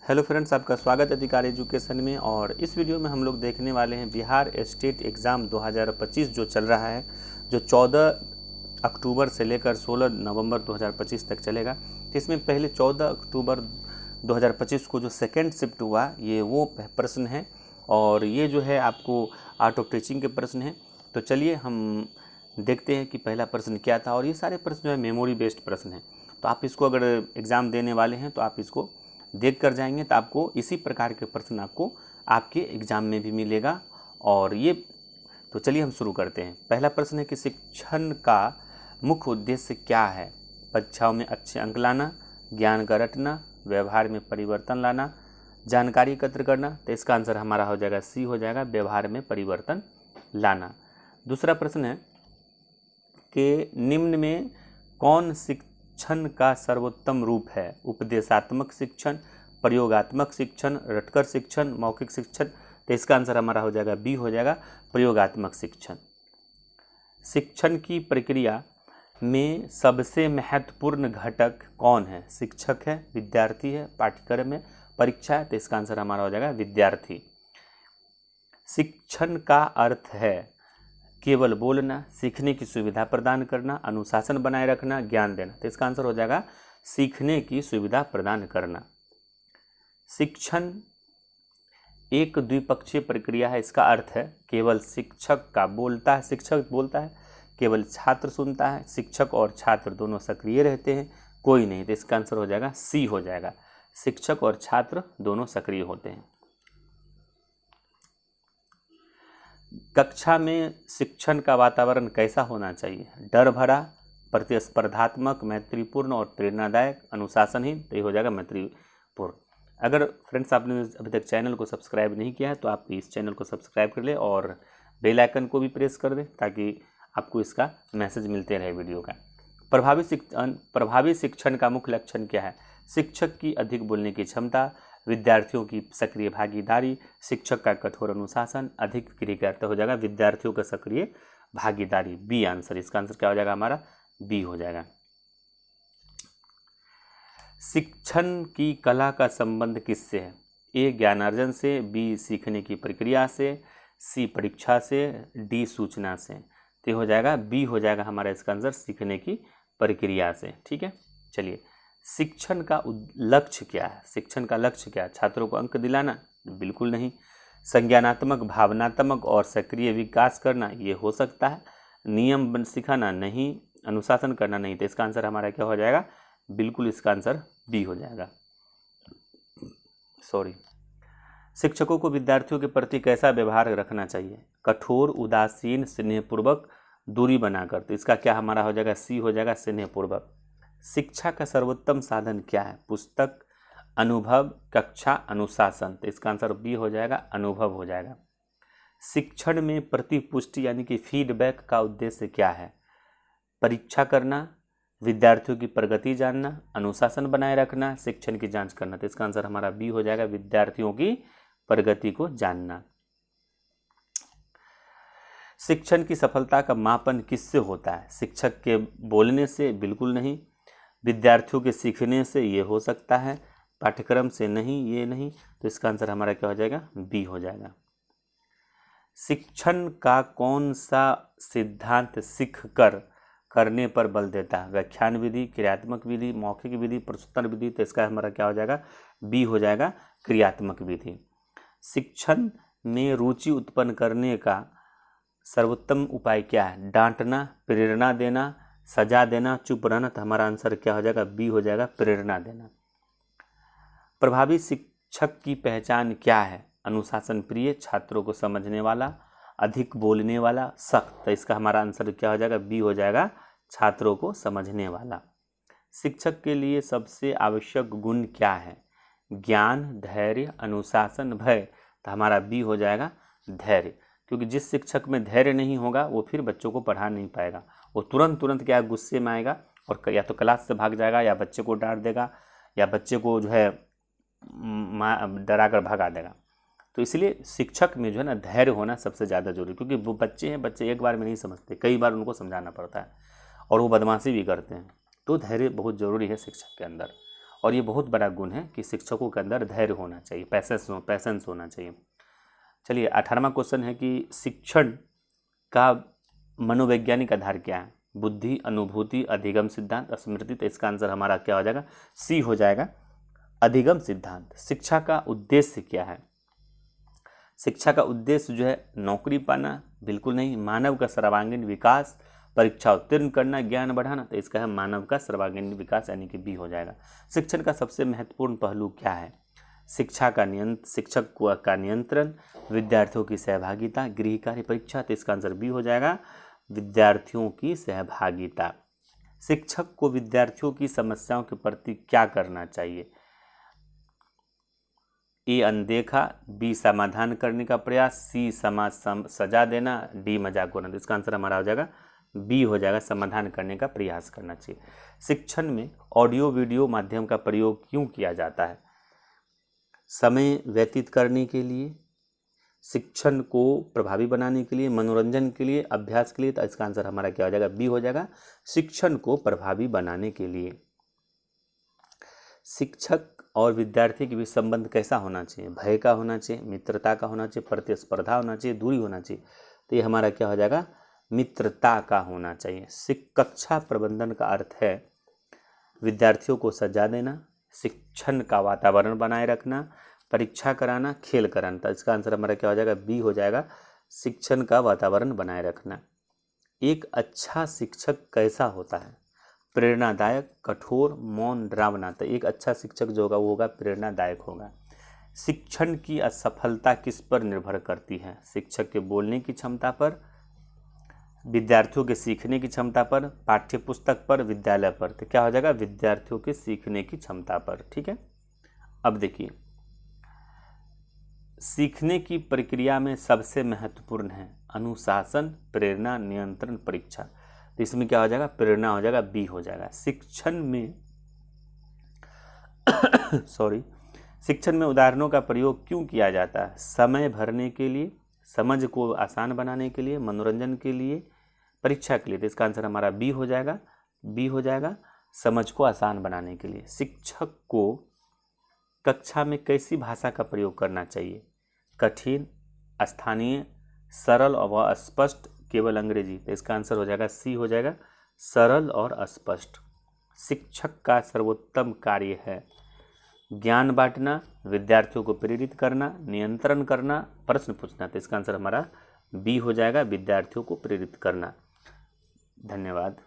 Hello friends, आपका स्वागत है अधिकार एजुकेशन में। और इस वीडियो में हम लोग देखने वाले हैं बिहार स्टेट एग्ज़ाम 2025 जो चल रहा है, जो 14 अक्टूबर से लेकर 16 नवंबर 2025 तक चलेगा। तो इसमें पहले 14 अक्टूबर 2025 को जो सेकेंड शिफ्ट हुआ, ये वो प्रश्न है और ये जो है आपको आर्ट ऑफ टीचिंग के प्रश्न हैं। तो चलिए हम देखते हैं कि पहला प्रश्न क्या था। और ये सारे प्रश्न जो है मेमोरी बेस्ड प्रश्न हैं, तो आप इसको अगर एग्ज़ाम देने वाले हैं तो आप इसको देख कर जाएंगे तो आपको इसी प्रकार के प्रश्न आपको आपके एग्ज़ाम में भी मिलेगा। और ये तो चलिए हम शुरू करते हैं। पहला प्रश्न है कि शिक्षण का मुख्य उद्देश्य क्या है? परीक्षाओं में अच्छे अंक लाना, ज्ञान का रटना, व्यवहार में परिवर्तन लाना, जानकारी एकत्र करना। तो इसका आंसर हमारा हो जाएगा सी हो जाएगा, व्यवहार में परिवर्तन लाना। दूसरा प्रश्न है कि निम्न में कौन शिक्षण का सर्वोत्तम रूप है? उपदेशात्मक शिक्षण, प्रयोगात्मक शिक्षण, रटकर शिक्षण, मौखिक शिक्षण। तो इसका आंसर हमारा हो जाएगा बी हो जाएगा, प्रयोगात्मक शिक्षण। शिक्षण की प्रक्रिया में सबसे महत्वपूर्ण घटक कौन है? शिक्षक है, विद्यार्थी है, पाठ्यक्रम है, परीक्षा है। तो इसका आंसर हमारा हो जाएगा विद्यार्थी। शिक्षण का अर्थ है केवल बोलना, सीखने की सुविधा प्रदान करना, अनुशासन बनाए रखना, ज्ञान देना। तो इसका आंसर हो जाएगा सीखने की सुविधा प्रदान करना। शिक्षण एक द्विपक्षीय प्रक्रिया है। इसका अर्थ है केवल शिक्षक बोलता है, केवल छात्र सुनता है, शिक्षक और छात्र दोनों सक्रिय रहते हैं, कोई नहीं। तो इसका आंसर हो जाएगा सी हो जाएगा, शिक्षक और छात्र दोनों सक्रिय होते हैं। कक्षा में शिक्षण का वातावरण कैसा होना चाहिए? डर भरा, प्रतिस्पर्धात्मक, मैत्रीपूर्ण और प्रेरणादायक, अनुशासनहीन। तो ये हो जाएगा मैत्रीपूर्ण। अगर फ्रेंड्स आपने अभी तक चैनल को सब्सक्राइब नहीं किया है तो आप इस चैनल को सब्सक्राइब कर ले और बेल आइकन को भी प्रेस कर दें ताकि आपको इसका मैसेज मिलते रहे वीडियो का। प्रभावी शिक्षण का मुख्य लक्षण क्या है? शिक्षक की अधिक बोलने की क्षमता, विद्यार्थियों की सक्रिय भागीदारी, शिक्षक का कठोर अनुशासन, अधिक क्रियाकर्ता। हो जाएगा विद्यार्थियों का सक्रिय भागीदारी, बी आंसर। इसका आंसर क्या हो जाएगा हमारा? बी हो जाएगा। शिक्षण की कला का संबंध किससे है? ए ज्ञानार्जन से, बी सीखने की प्रक्रिया से, सी परीक्षा से, डी सूचना से। तो हो जाएगा बी हो जाएगा हमारा इसका आंसर, सीखने की प्रक्रिया से। ठीक है, चलिए शिक्षण का लक्ष्य क्या है? शिक्षण का लक्ष्य क्या है? छात्रों को अंक दिलाना? बिल्कुल नहीं। संज्ञानात्मक, भावनात्मक और सक्रिय विकास करना, ये हो सकता है। नियम सिखाना? नहीं। अनुशासन करना? नहीं। तो इसका आंसर हमारा क्या हो जाएगा? बिल्कुल इसका आंसर बी हो जाएगा। सॉरी। शिक्षकों को विद्यार्थियों के प्रति कैसा व्यवहार रखना चाहिए? कठोर, उदासीन, स्नेहपूर्वक, दूरी बनाकर। तो इसका क्या हमारा हो जाएगा? सी हो जाएगा, स्नेहपूर्वक। शिक्षा का सर्वोत्तम साधन क्या है? पुस्तक, अनुभव, कक्षा, अनुशासन। तो इसका आंसर बी हो जाएगा, अनुभव हो जाएगा। शिक्षण में प्रतिपुष्टि यानी कि फीडबैक का उद्देश्य क्या है? परीक्षा करना, विद्यार्थियों की प्रगति जानना, अनुशासन बनाए रखना, शिक्षण की जांच करना। तो इसका आंसर हमारा बी हो जाएगा, विद्यार्थियों की प्रगति को जानना। शिक्षण की सफलता का मापन किससे होता है? शिक्षक के बोलने से? बिल्कुल नहीं। विद्यार्थियों के सीखने से? ये हो सकता है। पाठ्यक्रम से? नहीं, ये नहीं। तो इसका आंसर हमारा क्या हो जाएगा? बी हो जाएगा। शिक्षण का कौन सा सिद्धांत सीख कर करने पर बल देता है? व्याख्यान विधि, क्रियात्मक विधि, मौखिक विधि, प्रश्नोत्तर विधि। तो इसका हमारा क्या हो जाएगा? बी हो जाएगा, क्रियात्मक विधि। शिक्षण में रुचि उत्पन्न करने का सर्वोत्तम उपाय क्या है? डांटना, प्रेरणा देना, सजा देना, चुप रहना। तो हमारा आंसर क्या हो जाएगा? बी हो जाएगा, प्रेरणा देना। प्रभावी शिक्षक की पहचान क्या है? अनुशासन प्रिय, छात्रों को समझने वाला, अधिक बोलने वाला, सख्त। तो इसका हमारा आंसर क्या हो जाएगा? बी हो जाएगा, छात्रों को समझने वाला। शिक्षक के लिए सबसे आवश्यक गुण क्या है? ज्ञान, धैर्य, अनुशासन, भय। तो हमारा बी हो जाएगा, धैर्य। क्योंकि जिस शिक्षक में धैर्य नहीं होगा वो फिर बच्चों को पढ़ा नहीं पाएगा। वो तुरंत क्या गुस्से में आएगा और या तो क्लास से भाग जाएगा, या बच्चे को डांट देगा, या बच्चे को जो है डरा कर भगा देगा। तो इसलिए शिक्षक में जो है ना धैर्य होना सबसे ज़्यादा जरूरी, क्योंकि वो बच्चे हैं, बच्चे एक बार में नहीं समझते, कई बार उनको समझाना पड़ता है और वो बदमाशी भी करते हैं। तो धैर्य बहुत ज़रूरी है शिक्षक के अंदर। और ये बहुत बड़ा गुण है कि शिक्षकों के अंदर धैर्य होना चाहिए, पैसेंस होना चाहिए। चलिए 18वां क्वेश्चन है कि शिक्षण का मनोवैज्ञानिक आधार क्या है? बुद्धि, अनुभूति, अधिगम सिद्धांत, स्मृति। तो इसका आंसर हमारा क्या हो जाएगा? सी हो जाएगा, अधिगम सिद्धांत। शिक्षा का उद्देश्य क्या है? शिक्षा का उद्देश्य जो है नौकरी पाना, बिल्कुल नहीं। मानव का सर्वांगीण विकास, परीक्षा उत्तीर्ण करना, ज्ञान बढ़ाना। तो इसका है मानव का सर्वांगीण विकास, यानी कि बी हो जाएगा। शिक्षण का सबसे महत्वपूर्ण पहलू क्या है? शिक्षक का नियंत्रण, विद्यार्थियों की सहभागिता, गृह कार्य, परीक्षा। तो इसका आंसर बी हो जाएगा, विद्यार्थियों की सहभागिता। शिक्षक को विद्यार्थियों की समस्याओं के प्रति क्या करना चाहिए? ए अनदेखा, बी समाधान करने का प्रयास, सी सजा देना, डी मजाक उड़ाना। इसका आंसर हमारा हो जाएगा बी हो जाएगा, समाधान करने का प्रयास करना चाहिए। शिक्षण में ऑडियो वीडियो माध्यम का प्रयोग क्यों किया जाता है? समय व्यतीत करने के लिए, शिक्षण को प्रभावी बनाने के लिए, मनोरंजन के लिए, अभ्यास के लिए। तो इसका आंसर हमारा क्या हो जाएगा? बी हो जाएगा, शिक्षण को प्रभावी बनाने के लिए। शिक्षक और विद्यार्थी के बीच संबंध कैसा होना चाहिए? भय का होना चाहिए, मित्रता का होना चाहिए, प्रतिस्पर्धा होना चाहिए, दूरी होना चाहिए। तो ये हमारा क्या हो जाएगा? मित्रता का होना चाहिए। कक्षा प्रबंधन का अर्थ है विद्यार्थियों को सजा देना, शिक्षण का वातावरण बनाए रखना, परीक्षा कराना, खेल कराना। तो इसका आंसर हमारा क्या हो जाएगा? बी हो जाएगा, शिक्षण का वातावरण बनाए रखना। एक अच्छा शिक्षक कैसा होता है? प्रेरणादायक, कठोर, मौन, डरावना। तो एक अच्छा शिक्षक जो होगा वो होगा प्रेरणादायक होगा। शिक्षण की असफलता किस पर निर्भर करती है? शिक्षक के बोलने की क्षमता पर, विद्यार्थियों के सीखने की क्षमता पर, पाठ्य पुस्तक पर, विद्यालय पर। तो क्या हो जाएगा? विद्यार्थियों के सीखने की क्षमता पर। ठीक है, अब देखिए, सीखने की प्रक्रिया में सबसे महत्वपूर्ण है अनुशासन, प्रेरणा, नियंत्रण, परीक्षा। तो इसमें क्या हो जाएगा? प्रेरणा हो जाएगा, बी हो जाएगा। शिक्षण में शिक्षण में उदाहरणों का प्रयोग क्यों किया जाता है? समय भरने के लिए, समझ को आसान बनाने के लिए, मनोरंजन के लिए, परीक्षा के लिए। तो इसका आंसर हमारा बी हो जाएगा, बी हो जाएगा, समझ को आसान बनाने के लिए। शिक्षक को कक्षा में कैसी भाषा का प्रयोग करना चाहिए? कठिन, स्थानीय, सरल और स्पष्ट, केवल अंग्रेजी। तो इसका आंसर हो जाएगा सी हो जाएगा, सरल और स्पष्ट। शिक्षक का सर्वोत्तम कार्य है ज्ञान बांटना, विद्यार्थियों को प्रेरित करना, नियंत्रण करना, प्रश्न पूछना। तो इसका आंसर हमारा बी हो जाएगा, विद्यार्थियों को प्रेरित करना। धन्यवाद।